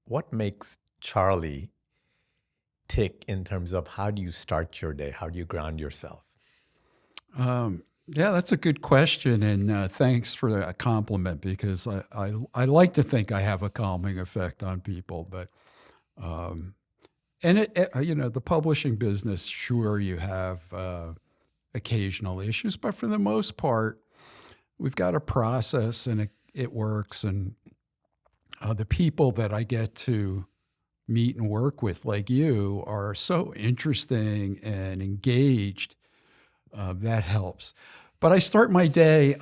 what makes Charlie tick in terms of how do you start your day? How do you ground yourself? Yeah, that's a good question, and thanks for that compliment because I like to think I have a calming effect on people, but um, and the publishing business, sure, you have occasional issues, but for the most part, we've got a process and it works, and the people that I get to meet and work with, like you, are so interesting and engaged. That helps. But I start my day.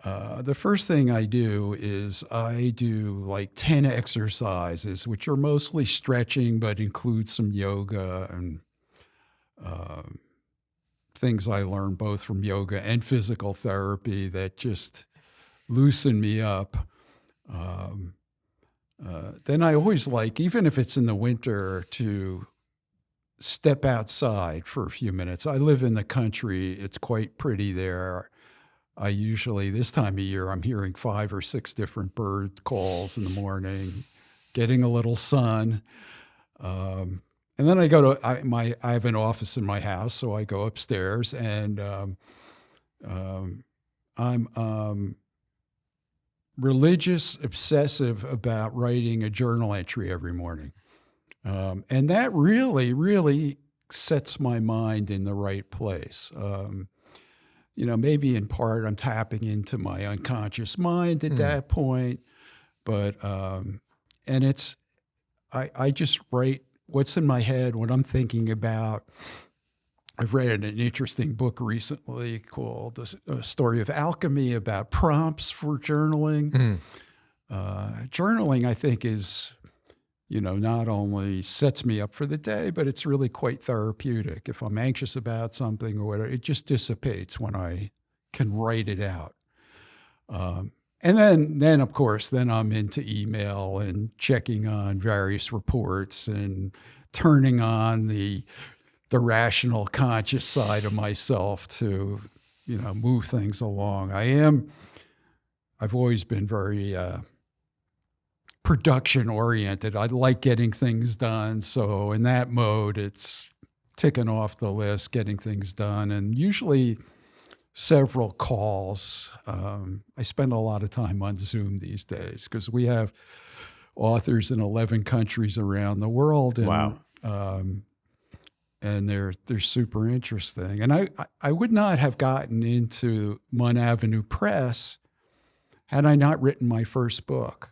The first thing I do is I do like 10 exercises, which are mostly stretching, but include some yoga and things I learned both from yoga and physical therapy that just loosen me up. Um, then I always like, even if it's in the winter, to step outside for a few minutes. I live in the country. It's quite pretty there. I usually, this time of year, I'm hearing 5 or 6 different bird calls in the morning, getting a little sun. And then I go to I have an office in my house, so I go upstairs and I'm religious, obsessive about writing a journal entry every morning. And that really, really sets my mind in the right place. Maybe in part I'm tapping into my unconscious mind at that point, but and I just write what's in my head, what I'm thinking about. I've read an interesting book recently called The Story of Alchemy about prompts for journaling. Journaling, I think, is not only sets me up for the day, but it's really quite therapeutic. If I'm anxious about something or whatever, it just dissipates when I can write it out. And then of course, then I'm into email and checking on various reports and turning on the rational, conscious side of myself to, move things along. I've always been very production oriented. I like getting things done. So in that mode, it's ticking off the list, getting things done, and usually several calls. I spend a lot of time on Zoom these days because we have authors in 11 countries around the world. And, Wow. And they're super interesting. And I would not have gotten into Munn Avenue Press had I not written my first book.